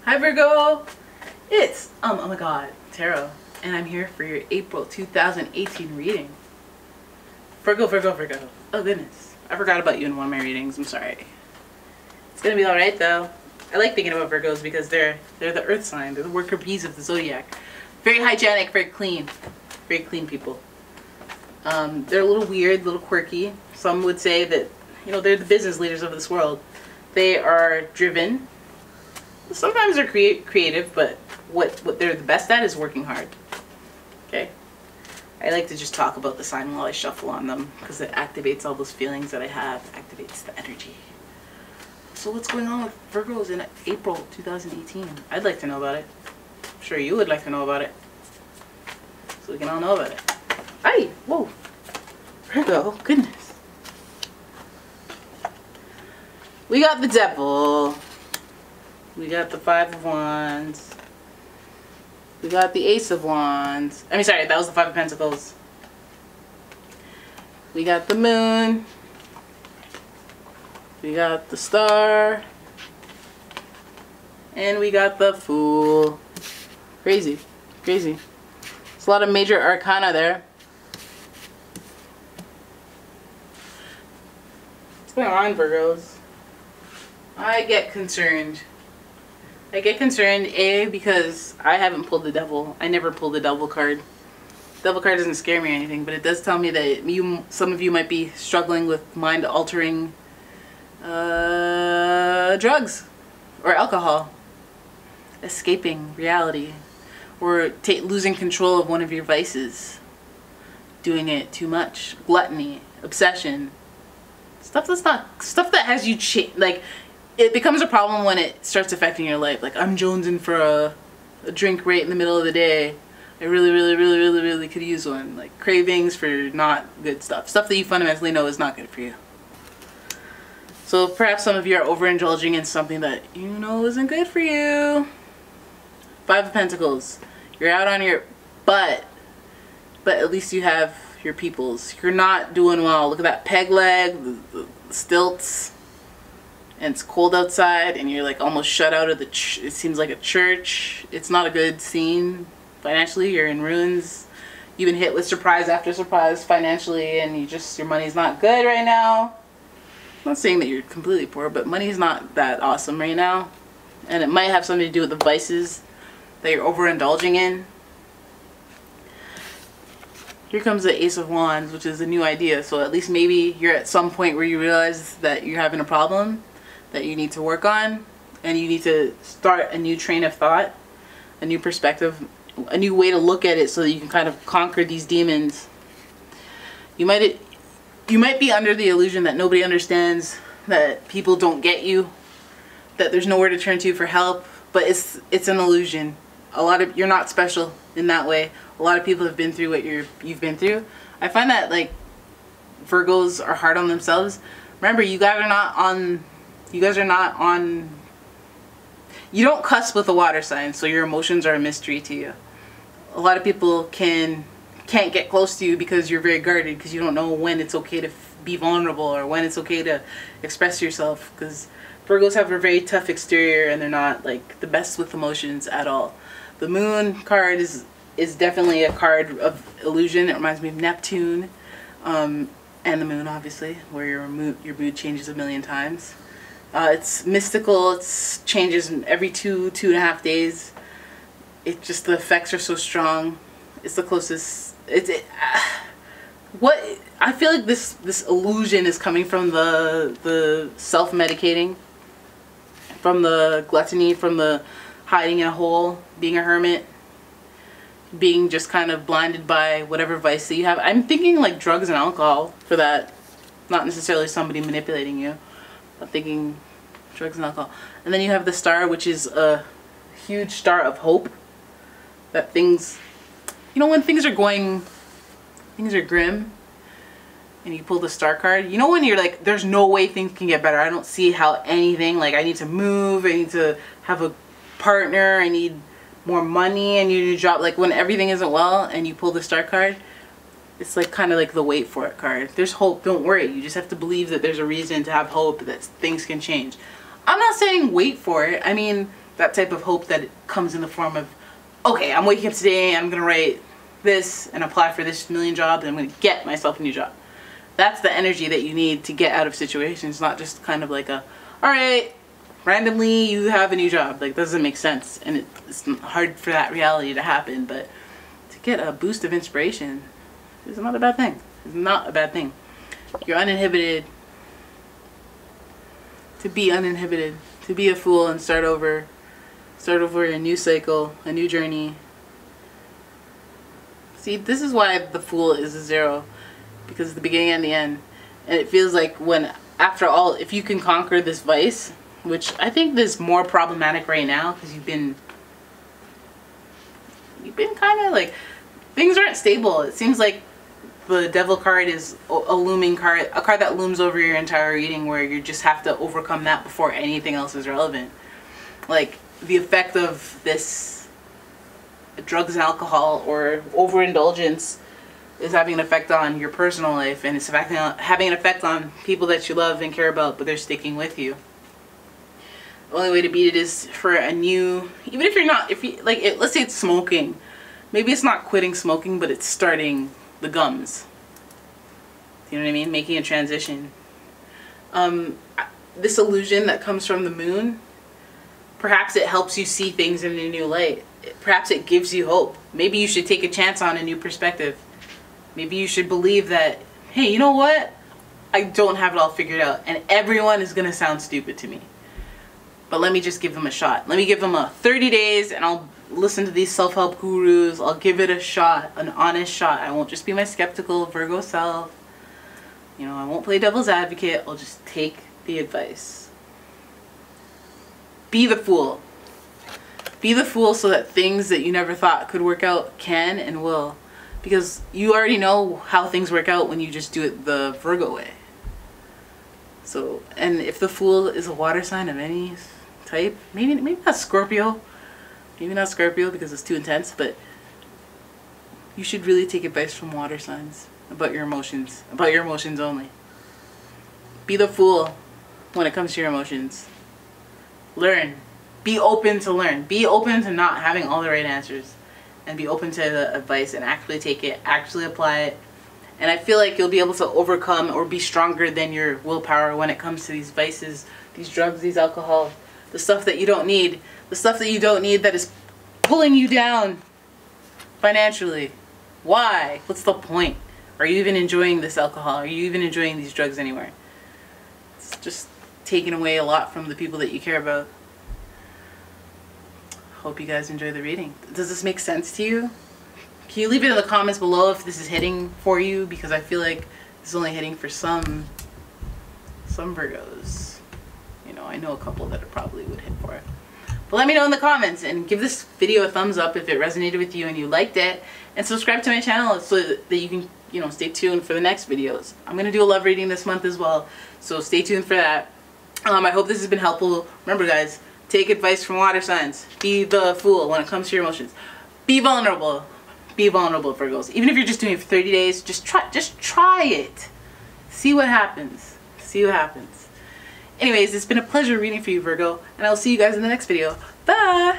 Hi Virgo! It's oh my god, Tarot, and I'm here for your April 2018 reading. Virgo. Oh goodness, I forgot about you in one of my readings. I'm sorry. It's gonna be all right though. I like thinking about Virgos because they're the Earth sign. They're the worker bees of the zodiac. Very hygienic, very clean people. They're a little weird, a little quirky. Some would say that they're the business leaders of this world. They are driven. Sometimes they're creative, but what they're the best at is working hard. Okay? I like to just talk about the sign while I shuffle on them because it activates all those feelings that I have, activates the energy. So what's going on with Virgos in April 2018? I'd like to know about it. I'm sure you would like to know about it. So we can all know about it. Hi! Whoa! Virgo, goodness. We got the Devil. We got the Five of Wands. We got the Ace of Wands. I mean, sorry, that was the Five of Pentacles. We got the Moon. We got the Star. And we got the Fool. Crazy. Crazy. There's a lot of major arcana there. What's going on, Virgos? I get concerned. I get concerned, A, because I haven't pulled the Devil. I never pulled the Devil card. The Devil card doesn't scare me or anything, but it does tell me that some of you might be struggling with mind-altering drugs or alcohol, escaping reality, or losing control of one of your vices, doing it too much, gluttony, obsession, stuff that has you like. It becomes a problem when it starts affecting your life. Like, I'm jonesing for a drink right in the middle of the day. I really could use one. Like, cravings for not good stuff. Stuff that you fundamentally know is not good for you. So perhaps some of you are overindulging in something that you know isn't good for you. Five of Pentacles. You're out on your butt, but at least you have your peoples. You're not doing well. Look at that peg leg, the stilts. And it's cold outside and you're like almost shut out of it seems like a church. It's not a good scene financially. You're in ruins. You've been hit with surprise after surprise financially, and your money's not good right now. I'm not saying that you're completely poor, but money's not that awesome right now, and it might have something to do with the vices that you're overindulging in. Here comes the Ace of Wands, which is a new idea. So at least maybe you're at some point where you realize that you're having a problem that you need to work on, and you need to start a new train of thought, a new perspective, a new way to look at it so that you can kind of conquer these demons. You might be under the illusion that nobody understands, that people don't get you, that there's nowhere to turn to for help, but it's an illusion. You're not special in that way. A lot of people have been through what you've been through. I find that, like, Virgos are hard on themselves. Remember, you guys are not on, you don't cuss with a water sign, so your emotions are a mystery to you. A lot of people can't get close to you because you're very guarded, because you don't know when it's okay to be vulnerable or when it's okay to express yourself, because Virgos have a very tough exterior and they're not like the best with emotions at all. The Moon card is definitely a card of illusion. It reminds me of Neptune, and the Moon, obviously, where your mood changes a million times. It's mystical. It changes every two and a half days. It just, the effects are so strong. It's the closest. What I feel like this illusion is coming from the self-medicating, from the gluttony, from the hiding in a hole, being a hermit, being just kind of blinded by whatever vice that you have. I'm thinking like drugs and alcohol for that, not necessarily somebody manipulating you. I'm thinking drugs and alcohol. And then you have the Star, which is a huge star of hope. That things, when things are grim, and you pull the Star card, when you're like, there's no way things can get better. I don't see how anything, like, I need to move, I need to have a partner, I need more money, I need a new job. Like, when everything isn't well and you pull the Star card, it's like kind of like the wait for it card. There's hope, don't worry. You just have to believe that there's a reason to have hope that things can change. I'm not saying wait for it. I mean, That type of hope that it comes in the form of, okay, I'm waking up today, I'm going to write this and apply for this million jobs, and I'm going to get myself a new job. That's the energy that you need to get out of situations, not just kind of like a, all right, randomly you have a new job. Like, doesn't make sense, and it's hard for that reality to happen, but to get a boost of inspiration is not a bad thing. It's not a bad thing. You're uninhibited. To be uninhibited, to be a fool and start over a new cycle, a new journey. See, this is why the Fool is a 0, because it's the beginning and the end. And it feels like when, after all, if you can conquer this vice, which I think is more problematic right now, because you've been kind of like, things aren't stable. It seems like the Devil card is a looming card, a card that looms over your entire reading, where you just have to overcome that before anything else is relevant. Like, the effect of this drugs and alcohol or overindulgence is having an effect on your personal life, and it's having an effect on people that you love and care about, but they're sticking with you. The only way to beat it is for a new, even if you're not, if you, like, let's say it's smoking. Maybe it's not quitting smoking, but it's starting the gums. You know what I mean? Making a transition. This illusion that comes from the moon, perhaps it helps you see things in a new light. Perhaps it gives you hope. Maybe you should take a chance on a new perspective. Maybe you should believe that, hey, you know what? I don't have it all figured out, and everyone is going to sound stupid to me. But let me just give them a shot. Let me give them a 30 days, and I'll listen to these self-help gurus. I'll give it a shot, an honest shot. I won't just be my skeptical Virgo self. You know, I won't play devil's advocate. I'll just take the advice. Be the fool. Be the fool so that things that you never thought could work out can and will. Because you already know how things work out when you just do it the Virgo way. So, and if the Fool is a water sign of any type, maybe not Scorpio. Maybe not Scorpio because it's too intense, but you should really take advice from water signs about your emotions only. Be the fool when it comes to your emotions. Learn. Be open to learn. Be open to not having all the right answers. And be open to the advice and actually take it, actually apply it. And I feel like you'll be able to overcome or be stronger than your willpower when it comes to these vices, these drugs, these alcohol, the stuff that you don't need. The stuff that you don't need that is pulling you down financially. Why? What's the point? Are you even enjoying this alcohol? Are you even enjoying these drugs anywhere? It's just taking away a lot from the people that you care about. Hope you guys enjoy the reading. Does this make sense to you? Can you leave it in the comments below if this is hitting for you? Because I feel like this is only hitting for some Virgos. You know, I know a couple that it probably would hit for it. But let me know in the comments, and give this video a thumbs up if it resonated with you and you liked it. And subscribe to my channel so that you can, you know, stay tuned for the next videos. I'm going to do a love reading this month as well. So stay tuned for that. I hope this has been helpful. Remember guys, take advice from water signs. Be the fool when it comes to your emotions. Be vulnerable. Be vulnerable, Virgos. Even if you're just doing it for 30 days, just try it. See what happens. See what happens. Anyways, it's been a pleasure reading for you, Virgo, and I'll see you guys in the next video. Bye!